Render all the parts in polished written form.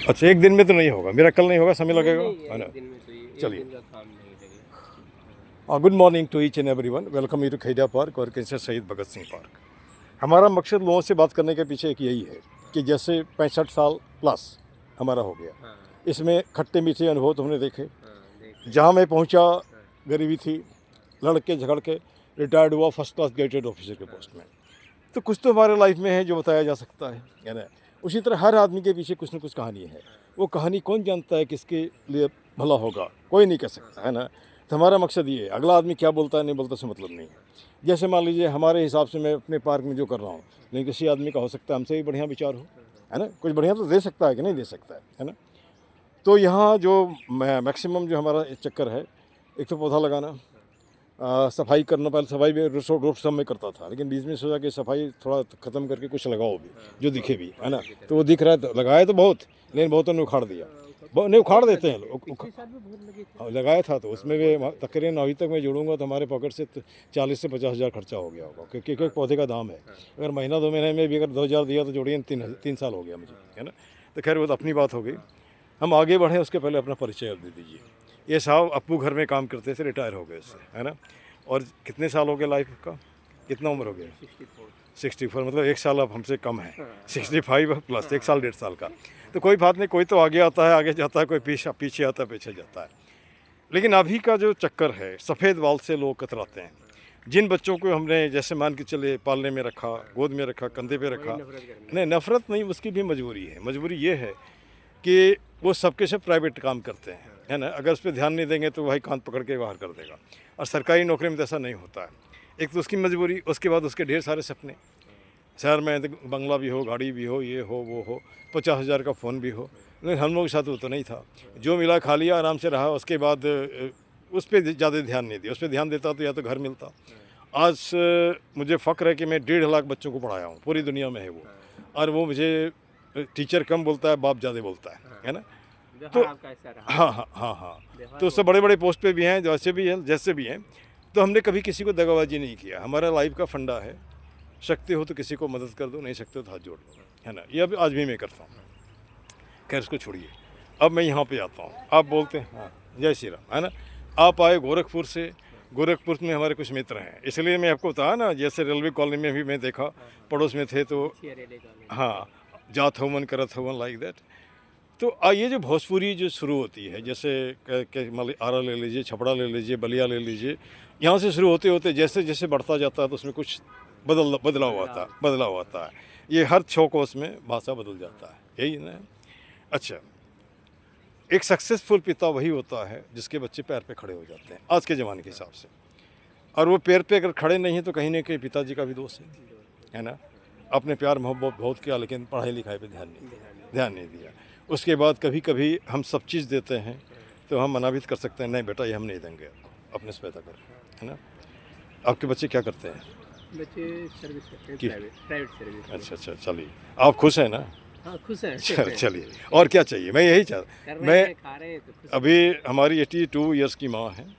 अच्छा, एक दिन में तो नहीं होगा, मेरा कल नहीं होगा, समय लगेगा, नहीं, है ना। एक दिन में तो एक चलिए, दिन का काम नहीं लगेगा। Good morning to each and everyone, welcome you to Kheda park और कैंसर शहीद भगत सिंह पार्क। हमारा मकसद लोगों से बात करने के पीछे एक यही है कि जैसे 65 साल प्लस हमारा हो गया, हाँ इसमें खट्टे मीठे अनुभव तो हमने देखे। हाँ देख रहे जहाँ मैं पहुँचा हाँ गरीबी थी, लड़के झगड़ के रिटायर्ड हुआ फर्स्ट क्लास ग्रेडेड ऑफिसर के हाँ पोस्ट में। तो कुछ तो हमारे लाइफ में है जो बताया जा सकता है ना। उसी तरह हर आदमी के पीछे कुछ न कुछ कहानी है। वो कहानी कौन जानता है किसके लिए भला होगा, कोई नहीं कह सकता, है ना। तो हमारा मकसद ये है, अगला आदमी क्या बोलता है नहीं बोलता से मतलब नहीं है। जैसे मान लीजिए हमारे हिसाब से मैं अपने पार्क में जो कर रहा हूँ, लेकिन किसी आदमी का हो सकता है हमसे भी बढ़िया विचार हो, है ना। कुछ बढ़िया तो दे सकता है कि नहीं दे सकता है ना। तो यहाँ जो मैक्सिमम जो हमारा चक्कर है, एक तो पौधा लगाना, सफाई करना। पहले सफाई भी रोड सब में करता था, लेकिन बीच में सोचा कि सफाई थोड़ा ख़त्म करके कुछ लगाओ भी, जो दिखे भी, है ना। तो वो दिख रहा है, तो लगाया तो बहुत, लेकिन बहुतों ने उखाड़ दिया। नहीं, उखाड़ देते हैं लोग। पिछले साल भी बहुत लगे थे। हाँ, लगाया था, तो उसमें भी तकरीबन अभी तक मैं जोड़ूंगा तो हमारे पॉकेट से 40 से 50 हज़ार खर्चा हो गया होगा, क्योंकि एक पौधे का दाम है। अगर महीना 2 महीने में भी अगर 2 हज़ार दिया तो जोड़िए 3 साल हो गया मुझे, है ना। तो खैर वो तो अपनी बात हो गई। हम आगे बढ़े उसके पहले अपना परिचय दे दीजिए। ये साहब अप्पू घर में काम करते थे, रिटायर हो गए इससे, है ना। और कितने साल हो गए लाइफ का, कितना उम्र हो गया? 64, मतलब 1 साल अब हमसे कम है। 65 प्लस 1 साल 1.5 साल का। तो कोई बात नहीं, कोई तो आगे आता है, आगे जाता है, कोई पीछे आता है, पीछे जाता है। लेकिन अभी का जो चक्कर है, सफ़ेद बाल से लोग कतराते हैं। जिन बच्चों को हमने जैसे मान के चले पालने में रखा, गोद में रखा, कंधे पे रखा, नहीं नफ़रत नहीं, उसकी भी मजबूरी है। मजबूरी ये है कि वो सबके सब प्राइवेट काम करते हैं, है ना। अगर उस पर ध्यान नहीं देंगे तो वही कान पकड़ के बाहर कर देगा। और सरकारी नौकरी में तो ऐसा नहीं होता है। एक तो उसकी मजबूरी, उसके बाद उसके ढेर सारे सपने। शहर में तो बंगला भी हो, गाड़ी भी हो, ये हो वो हो, 50 हज़ार का फ़ोन भी हो। लेकिन हम लोग के साथ वो तो नहीं था। जो मिला खा लिया, आराम से रहा। उसके बाद उस पर ज़्यादा ध्यान नहीं दिया। उस पर ध्यान देता तो या तो घर मिलता। आज मुझे फ़ख्र है कि मैं 1.5 लाख बच्चों को पढ़ाया हूँ, पूरी दुनिया में है वो। और वो मुझे टीचर कम बोलता है, बाप ज़्यादा बोलता है ना। तो आपका ऐसा रहा। हाँ हाँ हाँ हाँ, तो सब बड़े बड़े पोस्ट पे भी हैं, जैसे भी हैं, जैसे भी हैं। तो हमने कभी किसी को दगाबाजी नहीं किया। हमारा लाइफ का फंडा है, शक्ति हो तो किसी को मदद कर दो, नहीं सकते तो हाथ जोड़ लो, है ना। ये अब आज भी मैं करता हूँ। खैर इसको छोड़िए, अब मैं यहाँ पे आता हूँ। आप बोलते हैं हाँ, जय श्री राम, है ना। आप आए गोरखपुर से, गोरखपुर में हमारे कुछ मित्र हैं, इसलिए मैं आपको बताया ना। जैसे रेलवे कॉलोनी में भी मैं देखा, पड़ोस में थे तो हाँ, जात हवन करत हवन, लाइक दैट। तो ये जो भोजपुरी जो शुरू होती है, जैसे मान लीजिए आरा ले लीजिए, छपड़ा ले लीजिए, बलिया ले लीजिए, यहाँ से शुरू होते होते जैसे जैसे बढ़ता जाता है तो उसमें कुछ बदलाव आता है। ये हर 6 कोस में भाषा बदल जाता है, यही ना। अच्छा, एक सक्सेसफुल पिता वही होता है जिसके बच्चे पैर पे खड़े हो जाते हैं आज के ज़माने के हिसाब से। और वो पैर पे अगर खड़े नहीं हैं तो कहीं ना कहीं पिताजी का भी दोष है ना। आपने प्यार मोहब्बत बहुत किया, लेकिन पढ़ाई लिखाई पे ध्यान नहीं दिया। उसके बाद कभी कभी हम सब चीज़ देते हैं तो हम मना भी कर सकते हैं, नहीं बेटा ये हम नहीं देंगे आपको, अपने से पैदा कर, है ना। आपके बच्चे क्या करते हैं? बच्चे सर्विस करते हैं, कि- प्राइवेट सर्विस। अच्छा अच्छा, चलिए, आप खुश हैं ना। हाँ खुश हैं। चलिए, और क्या चाहिए, मैं यही कर रहे मैं हैं, खा रहे हैं तो खुश अभी हमारी 82 ईयर्स की माँ है। हैं।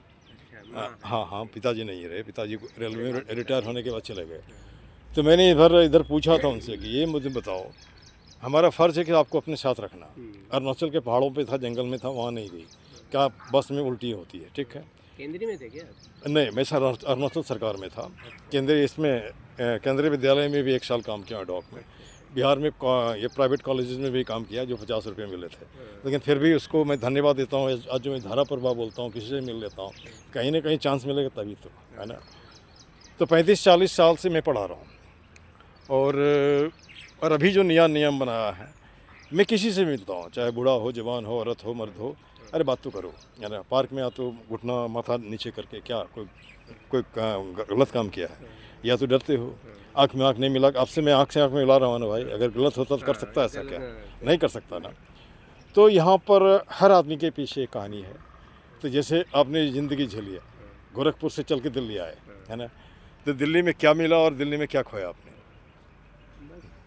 माँ हाँ हाँ, पिताजी नहीं रहे, पिताजी रेलवे में रिटायर होने के बाद चले गए। तो मैंने इधर पूछा था उनसे कि ये मुझे बताओ, हमारा फ़र्ज़ है कि आपको अपने साथ रखना। अरुणाचल के पहाड़ों पे था, जंगल में था, वहाँ नहीं गई। क्या बस में उल्टी होती है, ठीक है। केंद्रीय में थे क्या? नहीं, मैं सर अरुणाचल सरकार में था, केंद्रीय इसमें केंद्रीय विद्यालय में भी 1 साल काम किया, डॉक में। बिहार में ये प्राइवेट कॉलेजेस में भी काम किया जो 50 रुपये मिले थे। लेकिन फिर भी उसको मैं धन्यवाद देता हूँ। आज जो मैं धारा प्रवाह बोलता हूँ, किसी से मिल लेता हूँ, कहीं ना कहीं चांस मिलेगा तभी तो, है ना। तो 35-40 साल से मैं पढ़ा रहा हूँ। और अभी जो नया नियम बनाया है, मैं किसी से मिलता हूँ, चाहे बूढ़ा हो, जवान हो, औरत हो, मर्द हो, अरे बात तो करो, है ना। पार्क में या तो घुटना माथा नीचे करके क्या कोई गलत काम किया है, या तो डरते हो, आँख में आँख नहीं मिला। आपसे मैं आँख से आँख में मिला रहा हूँ ना भाई, अगर गलत होता तो कर सकता है ऐसा क्या? नहीं कर सकता ना। तो यहाँ पर हर आदमी के पीछे एक कहानी है। तो जैसे आपने ज़िंदगी झेली है, गोरखपुर से चल के दिल्ली आए, है ना। तो दिल्ली में क्या मिला और दिल्ली में क्या खोया आपने?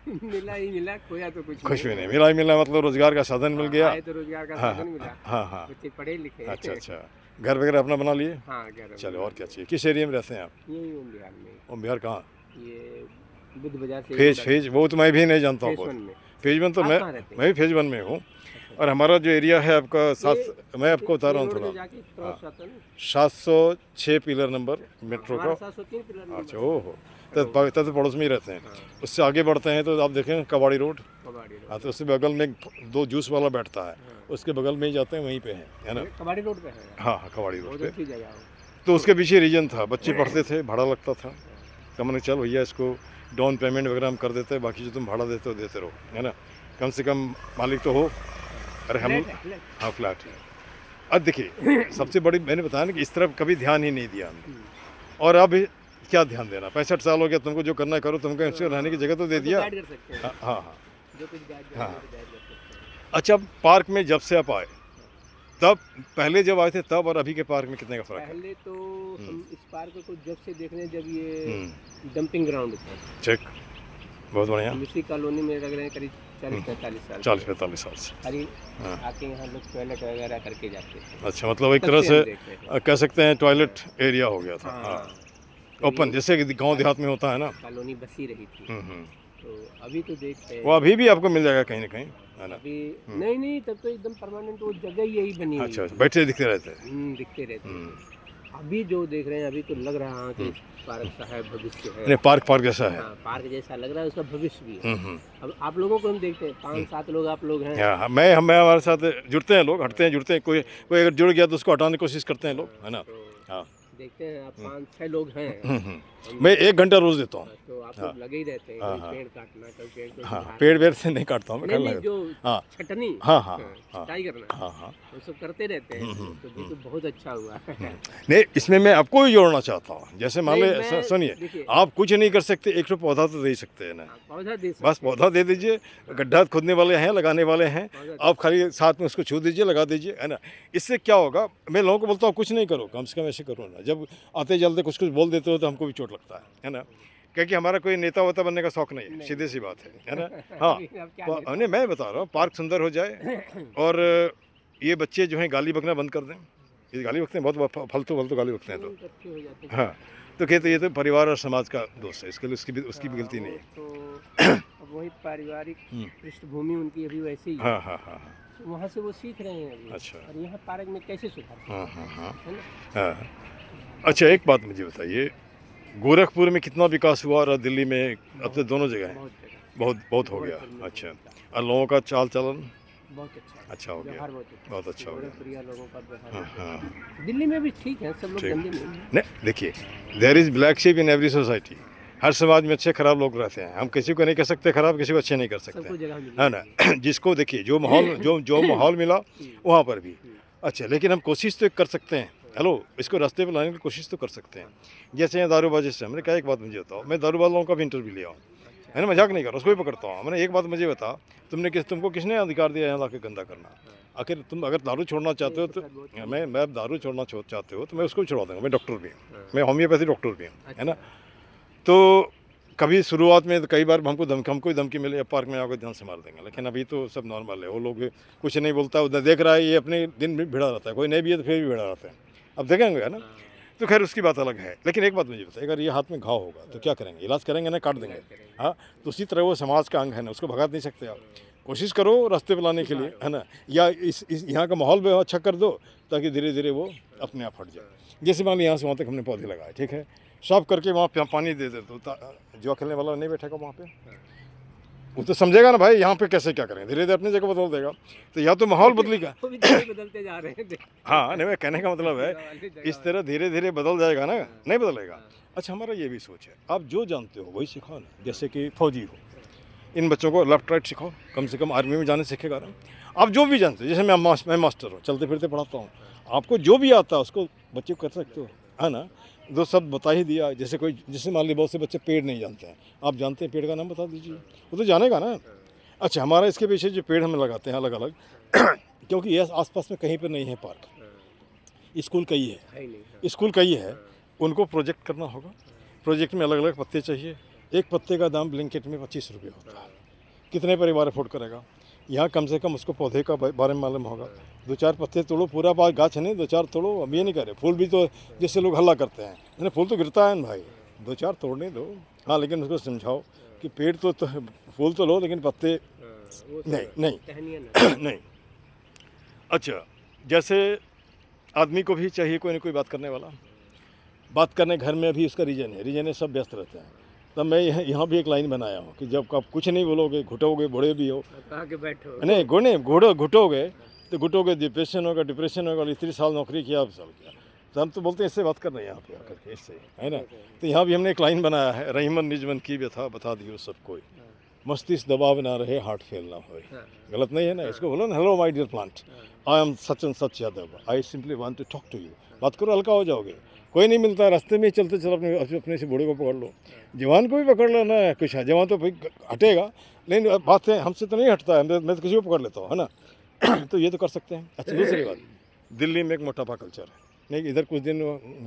मिला ही मिला, खोया तो कुछ कुछ भी नहीं मिला। ही मिला मतलब रोजगार का साधन मिल गया। आए तो रोजगार का हाँ साधन मिला। हाँ हाँ। बच्चे पढ़े लिखे। अच्छा अच्छा, घर वगैरह अपना बना लिए? हाँ घर चलो, और क्या चाहिए। किस एरिया में रहते हैं आप? यही हूँ बिहार में। और बिहार कहाँ? ये बुद्ध बाजार से फेज वो तो मैं भी नहीं जानता हूँ फेज बहुत। वन में। फेज वन तो आप मैं कहाँ रहते हैं? मैं भी फेज वन में हूँ। और हमारा जो एरिया है आपका सात, मैं आपको बता रहा हूँ रोड थोड़ा, में जाके क्रॉस आता है ना, 706 पिलर नंबर मेट्रो हमारा का। 703 पिलर नंबर अच्छा, ओहो, तब तो पड़ोस में ही रहते हैं। उससे आगे बढ़ते हैं तो आप देखें कबाड़ी रोड, कबाड़ी रोड। हाँ, तो उसके बगल में दो जूस वाला बैठता है, उसके बगल में ही जाते हैं, वहीं पे है ना। ये कबाड़ी रोड पे है, हाँ हाँ, कबाड़ी रोड बहुत पे। अच्छी जगह है। तो उसके पीछे रीजन था, बच्चे पढ़ते थे, भाड़ा लगता था, तो मैंने चल भैया इसको डाउन पेमेंट वगैरह हम कर देते हैं, बाकी जो तुम भाड़ा देते हो देते रहो, है ना, कम से कम मालिक तो हो। अरे हम, फ्लैट है, फ्लैट। हाँ फ्लैट है। अब देखिए सबसे बड़ी, मैंने बताया ना कि इस तरफ कभी ध्यान ही नहीं दिया हमने, और अब क्या ध्यान देना, 65 साल हो गया, तुमको जो करना है करो, तुमको इसको रहने की जगह तो दे हम तो दिया। गाइड कर सकते हैं, हाँ हाँ हाँ। जो कुछ गाइड हाँ। करना है तो गाइड कर सकते हैं। अच्छा, पार्क में जब से आप आए, तब पहले जब आए थे तब और अभी के पार्क में कितने का फ़र्क है? पहले तो हम इस पार्क को जब से देख रहे हैं, जब ये हम्म, डंपिंग ग्राउंड था, चेक, बहुत बढ़िया। हम इसी कॉलोनी में रह रहे हैं करीब 40-45 साल। 40-45 साल से। खाली हाँ। आके यहाँ लोग टॉयलेट वगैरह करके जाते थे। अच्छा, मतलब एक तब तरह से से हम देख रहे थे। कह सकते हैं टॉयलेट एरिया हो गया था। हाँ, हाँ, तो ओपन, ये जैसे कि गांव देहात में होता है ना। कॉलोनी बसी रही थी। हम्म। तो अभी तो देखते हैं, वो अभी भी आपको मिल जाएगा कहीं ना कहीं, है ना। अभी नहीं नहीं, तब तो एकदम परमानेंट वो जगह ही यही बनी हुई अच्छा है। अच्छा, बैठे दिखते रहते हैं। दिखते रहते हैं। हम्म। अभी जो देख रहे हैं, अभी तो लग रहा है कि पार्क सा है, भविष्य है। नहीं, पार्क जैसा है। हाँ, पार्क जैसा लग रहा है, उसका भविष्य भी है। हम्म। अब आप लोगों को हम देखते हैं, 5-7 लोग आप लोग हैं। हाँ हाँ, मैं हमारे साथ जुड़ते हैं लोग, हटते हैं जुड़ते हैं, कोई कोई अगर जुड़ गया तो उसको हटाने की कोशिश करते हैं लोग, है ना। तो हाँ। देखते हैं, आप 5-6 लोग हैं। मैं 1 घंटा रोज देता हूँ। तो आप लोग लगे ही रहते हैं, हाँ, कभी हाँ। पेड़ काटना, कभी पेड़ को हाँ, सुधारना। पेड़ वेड़ से नहीं काटता हूँ मैं, नहीं खैर नहीं, लगा। जो हाँ छटनी, हाँ हाँ हाँ छटाई करना, हाँ हाँ। वो सब करते रहते हैं। तो भी तो बहुत अच्छा हुआ। नहीं, इसमें मैं आपको भी जोड़ना चाहता हूँ। जैसे मान नहीं, ले, मैं- सुनिए, देखिए, आप कुछ नहीं कर सकते, एक तो पौधा तो दे ही सकते हैं ना, पौधा दे सकते बस पौधा दे दीजिए, गड्ढा खोदने वाले हैं, लगाने वाले हैं, पौधा आप खाली साथ में उसको छू दीजिए, लगा दीजिए, है ना। इससे क्या होगा, मैं लोगों को बोलता हूँ कुछ नहीं करो, कम से कम ऐसे करो ना। जब आते जलते कुछ कुछ बोल देते हो तो हमको भी चोट लगता है ना, क्योंकि हमारा कोई नेता वोता बनने का शौक नहीं है, सीधी सी बात है ना। हाँ, अभी अब क्या तो नहीं, मैं बता रहा हूँ, पार्क सुंदर हो जाए, और ये बच्चे जो हैं गाली बकना बंद कर दें। ये गाली बकते हैं, बहुत फालतू फालतू गाली बकते हैं तो। अच्छे हो जाते हैं। हाँ, तो कहते ये तो परिवार और समाज का दोष है, इसके लिए उसकी भी गलती नहीं है। तो अब वही पारिवारिक हम्म। पृष्ठभूमि उनकी अभी वैसी ही है। हाँ हाँ हाँ तो वहाँ से वो सीख रहे हैं अभी। अच्छा। और यहाँ पार्क में कैसे सुधार, हाँ हाँ हाँ है ना? हाँ। अच्छा, एक बात मुझे बताइए, गोरखपुर में कितना विकास हुआ और दिल्ली में, अब तो दोनों जगह है, बहुत जगह, बहुत हो गया। गोरखपुर में अच्छा, बहुत और लोगों का चाल चलन बहुत अच्छा है। अच्छा हो गया, व्यवहार बहुत अच्छा, बहुत अच्छा हो गया। गोरखपुरिया लोगों का व्यवहार हाँ बहुत हाँ। अच्छा। दिल्ली में भी ठीक है, सब लोग ठीक। गंदे नहीं हैं। नहीं, देखिए, there is black sheep in every society. हर समाज में अच्छे खराब लोग रहते हैं, हम किसी को नहीं कह सकते खराब, किसी को अच्छे नहीं कर सकते, सबको जगह मिली है ना। जिसको देखिए जो माहौल मिला वहाँ पर भी। अच्छा, लेकिन हम कोशिश तो कर सकते हैं, हेलो, इसको रास्ते पर लाने की कोशिश तो कर सकते हैं। जैसे यहाँ दारूबाजी से, हमने कहा एक बात मुझे बताओ, मैं दारू वालों का भी इंटरव्यू लिया हूँ, है ना, मजाक नहीं कर रहा, उसको भी पकड़ता हूँ। मैंने एक बात मुझे बता, तुमको किसने अधिकार दिया यहाँ लाके गंदा करना? आखिर तुम अगर दारू छोड़ना चाहते हो तो मैं अब दारू छोड़ना चाहते हो तो मैं उसको भी छोड़ा दूँगा। मैं डॉक्टर भी हूँ, मैं होम्योपैथी डॉक्टर भी हूँ, है ना। तो कभी शुरुआत में तो कई बार हमको धमकी मिले, पार्क में आकर जान से मार देंगे, लेकिन अभी तो सब नॉर्मल है। वो लोग कुछ नहीं बोलता, उधर देख रहा है, ये अपने दिन भी भिड़ा रहता है, कोई नहीं भी है तो फिर भी भिड़ा रहता है। अब देखेंगे, है ना। तो खैर उसकी बात अलग है, लेकिन एक बात मुझे बताइए, अगर ये हाथ में घाव होगा तो क्या करेंगे? इलाज करेंगे ना, काट देंगे? हाँ, तो उसी तरह वो समाज का अंग है ना, उसको भगा नहीं सकते आप। कोशिश करो रास्ते पर लाने के लिए, है ना, या इस यहाँ का माहौल भी अच्छा कर दो ताकि धीरे धीरे वो अपने आप हट जाए। जैसे मान लो यहाँ से वहाँ तक हमने पौधे लगाए, ठीक है, साफ करके वहाँ पानी दे दे तो जो खेलने वाला नहीं बैठेगा वहाँ पे, वो तो समझेगा ना भाई यहाँ पे कैसे क्या करें, धीरे धीरे अपनी जगह बदल देगा। तो या तो माहौल बदलेगा। वो भी धीरे बदलते जा रहे हैं। हाँ, नहीं, मैं कहने का मतलब है इस तरह धीरे धीरे बदल जाएगा ना, नहीं बदलेगा। अच्छा, हमारा ये भी सोच है, आप जो जानते हो वही सिखाओ ना। जैसे कि फौजी हो, इन बच्चों को लेफ्ट राइट सिखाओ, कम से कम आर्मी में जाने सीखेगा ना। आप जो भी जानते हो, जैसे मैं मास्टर हूँ, चलते फिरते पढ़ाता हूँ, आपको जो भी आता है उसको बच्चे को कर सकते हो, है ना। दो शब्द बता ही दिया। जैसे मान लीजिए बहुत से बच्चे पेड़ नहीं जानते हैं, आप जानते हैं, पेड़ का नाम बता दीजिए, वो तो जानेगा ना। अच्छा, हमारा इसके पीछे जो पेड़ हम लगाते हैं अलग अलग क्योंकि ये आसपास में कहीं पर नहीं है पार्क, स्कूल का ही है, स्कूल का ही है, उनको प्रोजेक्ट करना होगा। प्रोजेक्ट में अलग अलग पत्ते चाहिए, एक पत्ते का दाम ब्लैंकेट में 25 रुपये होता है। कितने परिवार अफोर्ड करेगा? यहाँ कम से कम उसको पौधे का बारे में मालूम होगा। 2-4 पत्ते तोड़ो, पूरा बाग गाछ नहीं, 2-4 तोड़ो। अब ये नहीं करे फूल भी, तो जैसे लोग हल्ला करते हैं, मैंने फूल तो गिरता है ना भाई, 2-4 तोड़ने दो। हाँ, लेकिन उसको समझाओ कि पेड़ तो फूल तो लो, लेकिन पत्ते नहीं नहीं नहीं। अच्छा, जैसे आदमी को भी चाहिए कोई ना कोई बात करने वाला। बात करने घर में भी उसका रीजन है, सब व्यस्त रहते हैं। तब मैं यहाँ भी एक लाइन बनाया हूँ कि जब आप कुछ नहीं बोलोगे, घुटोगे, बूढ़े भी हो, कहा के बैठो नहीं घुटोगे तो घुटोगे, डिप्रेशन होगा, इतनी साल नौकरी किया, अब साल किया, तो हम तो बोलते हैं इससे बात करना है यहाँ पे आकर के, इससे, है ना। तो यहाँ भी हमने एक लाइन बनाया है, रहीमन निजमन की व्यथा बता दियो सब कोई, मस्तिष्क दबाव ना रहे, हार्ट फेल ना होए। गलत नहीं है ना, इसको बोलो ना, hello my dear plant, I am such and such Yadav, I simply want to talk to you. बात करो, हल्का हो जाओगे। कोई नहीं मिलता, रास्ते में चलते चल अपने से बूढ़े को पकड़ लो, जवान को भी पकड़ लो ना, कुछ है जवान तो भाई हटेगा, लेकिन बात है हमसे तो नहीं हटता है, मैं तो किसी को पकड़ लेता हूँ, है ना। तो ये तो कर सकते हैं। अच्छा, दूसरी बात, दिल्ली में एक मोटापा कल्चर है। मैं इधर कुछ दिन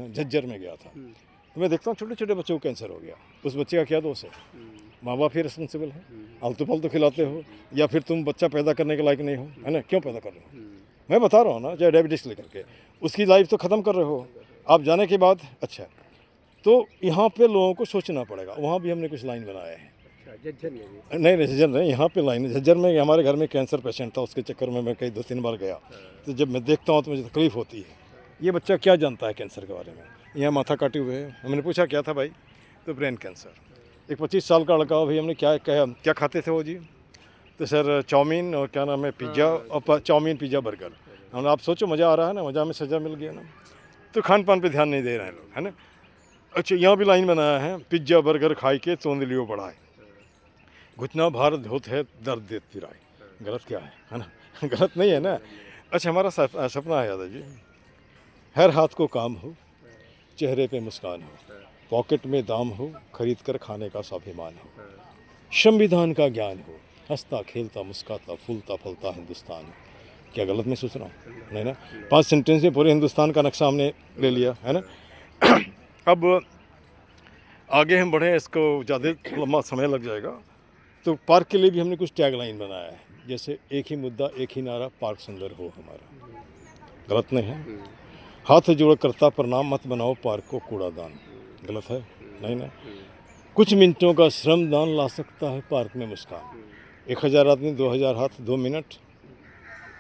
झज्जर में गया था, तो मैं देखता हूँ छोटे छोटे बच्चों को कैंसर हो गया। उस बच्चे का क्या दोष है? माँ बाप ही रिस्पॉन्सिबल है। आलतू फालतू खिलाते हो, या फिर तुम बच्चा पैदा करने के लायक नहीं हो, है ना, क्यों पैदा कर रहे हो? मैं बता रहा हूँ ना, चाहे डायबिटीज लेकर के उसकी लाइफ तो ख़त्म कर रहे हो आप जाने के बाद। अच्छा, तो यहाँ पे लोगों को सोचना पड़ेगा। वहाँ भी हमने कुछ लाइन बनाए हैं। झज्जर में भी नहीं झज्जर नहीं, यहाँ पे लाइन झज्जर में हमारे घर में कैंसर पेशेंट था, उसके चक्कर में मैं कई 2-3 बार गया। तो जब मैं देखता हूँ तो मुझे तकलीफ़ होती है। ये बच्चा क्या जानता है कैंसर के बारे में? यहाँ माथा काटे हुए है। हमने पूछा क्या था भाई? तो ब्रेन कैंसर। एक 25 साल का लड़का, भाई हमने क्या खाते थे वो जी? तो सर चाउमीन और क्या नाम है, पिज़्ज़ा, और चाउमीन पिज़्ज़ा बर्गर। हमने, आप सोचो मज़ा आ रहा है ना, मज़ा में सज़ा मिल गया ना। तो खान पान पे ध्यान नहीं दे रहे हैं लोग, है ना। अच्छा, यहाँ भी लाइन बनाया है, पिज्जा बर्गर खाई के तोंदलियों बढ़ाए, घुटना भार धोत है दर्द देत पिराए। गलत क्या है ना। गलत नहीं है ना। अच्छा, हमारा सपना है यादव जी, हर हाथ को काम हो, चेहरे पे मुस्कान हो, पॉकेट में दाम हो, खरीद कर खाने का स्वाभिमान हो, संविधान का ज्ञान हो, हंसता खेलता मुस्काता फूलता फलता हिंदुस्तान हो। क्या गलत मैं सोच रहा हूँ? नहीं ना। 5 सेंटेंस में पूरे हिंदुस्तान का नक्शा हमने ले लिया, है ना। अब आगे हम बढ़ें, इसको ज़्यादा लंबा समय लग जाएगा। तो पार्क के लिए भी हमने कुछ टैग लाइन बनाया है, जैसे एक ही मुद्दा एक ही नारा, पार्क सुंदर हो हमारा। गलत नहीं है। हाथ जोड़ करता प्रणाम, मत बनाओ पार्क को कूड़ादान। गलत है? नहीं ना। कुछ मिनटों का श्रमदान ला सकता है पार्क में मुस्कान। 1000 आदमी 2000 हाथ 2 मिनट,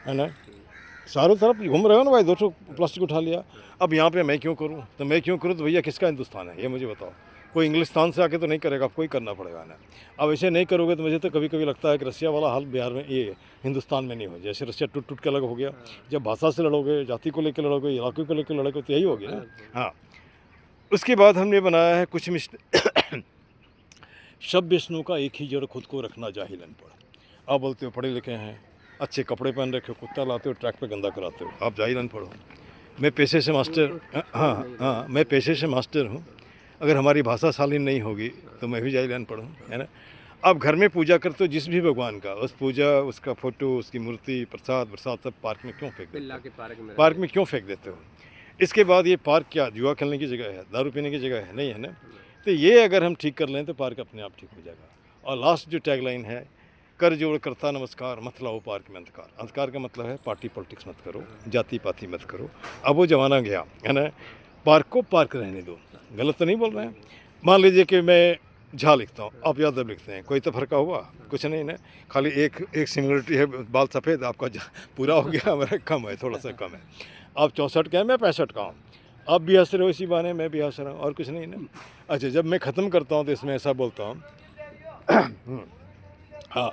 है ना। चारों तरफ घूम रहे हो ना भाई, 200 प्लास्टिक उठा लिया। अब यहाँ पे मैं क्यों करूँ? तो मैं क्यों करूँ? तो भैया किसका हिंदुस्तान है ये मुझे बताओ। कोई इंग्लिस्तान से आके तो नहीं करेगा, आपको ही करना पड़ेगा ना। अब ऐसे नहीं करोगे तो मुझे तो कभी कभी लगता है कि रसिया वाला हाल बिहार में, ये हिंदुस्तान में नहीं हो। जैसे रसिया टूट टूट के अलग हो गया, जब भाषा से लड़ोगे, जाति को लेकर लड़ोगे, इलाके को लेकर लड़ोगे, तो यही होगी ना। हाँ, उसके बाद हमने बनाया है कुछ शब विष्णु का एक ही जड़, खुद को रखना जाहिल अनपढ़। आप बोलते हो पढ़े लिखे हैं, अच्छे कपड़े पहन रखे हो, कुत्ता लाते हो, ट्रैक पे गंदा कराते हो, आप जाहिल अनपढ़ हो। मैं पेशे से मास्टर, हाँ, मैं पेशे से मास्टर हूँ। अगर हमारी भाषा शालीन नहीं होगी तो मैं भी जाहिल अनपढ़ हूँ, है ना। आप घर में पूजा करते हो जिस भी भगवान का, उस पूजा, उसका फोटो, उसकी मूर्ति, प्रसाद सब पार्क में क्यों फेंक देते हो? पार्क में क्यों फेंक देते हो? इसके बाद ये पार्क क्या जुआ खेलने की जगह है, दारू पीने की जगह है? नहीं, है ना। तो ये अगर हम ठीक कर लें तो पार्क अपने आप ठीक हो जाएगा। और लास्ट जो टैगलाइन है, कर जोड़ करता नमस्कार, मत लाओ पार्क में अंधकार। अंधकार का मतलब है पार्टी पॉलिटिक्स मत करो, जाति पाति मत करो। अब वो जमाना गया, है ना। पार्क को पार्क रहने दो। गलत तो नहीं बोल रहे हैं। मान लीजिए कि मैं झा लिखता हूँ, आप यादव लिखते हैं, कोई तो फर्क हुआ? कुछ नहीं ना। खाली एक सिमिलरिटी है, बाल सफ़ेद, आपका पूरा हो गया, मेरा कम है, थोड़ा सा कम है। आप 64 का है, मैं 65 का हूँ। आप भी हंस रहे हो इसी बहाने, मैं भी हंस रहा हूँ, और कुछ नहीं ना। अच्छा, जब मैं ख़त्म करता हूँ तो इसमें ऐसा बोलता हूँ, हाँ,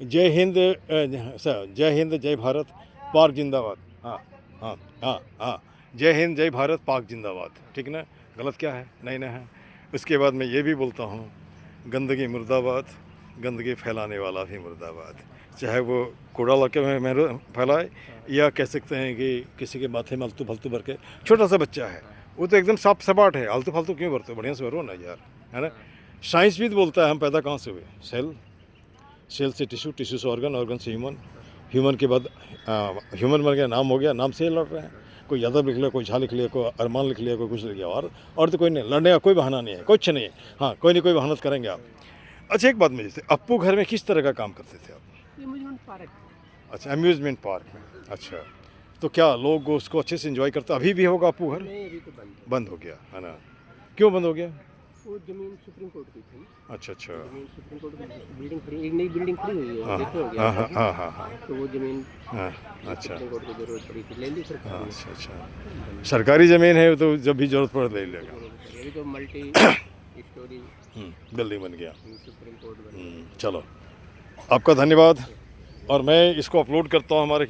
जय हिंद, जय हिंद जय भारत, पाक जिंदाबाद। हाँ हाँ हाँ हाँ, जय हिंद जय भारत, पाक जिंदाबाद। ठीक ना। गलत क्या है? नहीं ना है। उसके बाद मैं ये भी बोलता हूँ, गंदगी मुर्दाबाद, गंदगी फैलाने वाला भी मुर्दाबाद। चाहे वो कूड़ा इलाके में फैलाए, या कह सकते हैं कि किसी के माथे में आलतू फालतू भर के, छोटा सा बच्चा है वो तो एकदम साफ सपाट है, आलतू फालतू क्यों भरते हो? बढ़िया से भरो ना यार, है ना। साइंस भी बोलता है हम पैदा कहाँ से हुए? सेल से टिश्यू, टिश्यू से ऑर्गन से ह्यूमन के बाद ह्यूमन मर गया, नाम हो गया, नाम से ही लड़ रहे हैं। कोई यादव लिख लिया, कोई झा लिख लिया, कोई अरमान लिख लिया, कोई कुछ लिख लिया, और तो कोई नहीं। लड़ने का कोई बहाना नहीं है, कुछ नहीं है। हाँ, कोई नहीं कोई बहानत करेंगे आप। अच्छा, एक बात में, जैसे अप्पू घर में किस तरह का काम करते थे आप? Amusement park. अच्छा, अम्यूज़मेंट पार्क में। अच्छा, तो क्या लोग उसको अच्छे से एंजॉय करते? अभी भी होगा अप्पू घर? नहीं, अभी तो बंद हो गया, है ना। क्यों बंद हो गया? वो जमीन सुप्रीम कोर्ट की थी। अच्छा अच्छा। जमीन सुप्रीम कोर्ट की बिल्डिंग खड़ी, एक नई बिल्डिंग खड़ी हुई है, हाँ देखे होंगे हाँ आप। हाँ हाँ हाँ तो वो जमीन हाँ। अच्छा सुप्रीम कोर्ट को जरूरत पड़ी थी, ले ली सरकार ने। अच्छा अच्छा। सरकारी ज़मीन है तो जब भी ज़रूरत पड़े ले लेगा। अभी तो मल्टी स्टोरी बिल्डिंग बन गया। सुप्रीम कोर्ट बन गया। चलो, आपका धन्यवाद। और मैं इसको अपलोड करता हूँ हमारे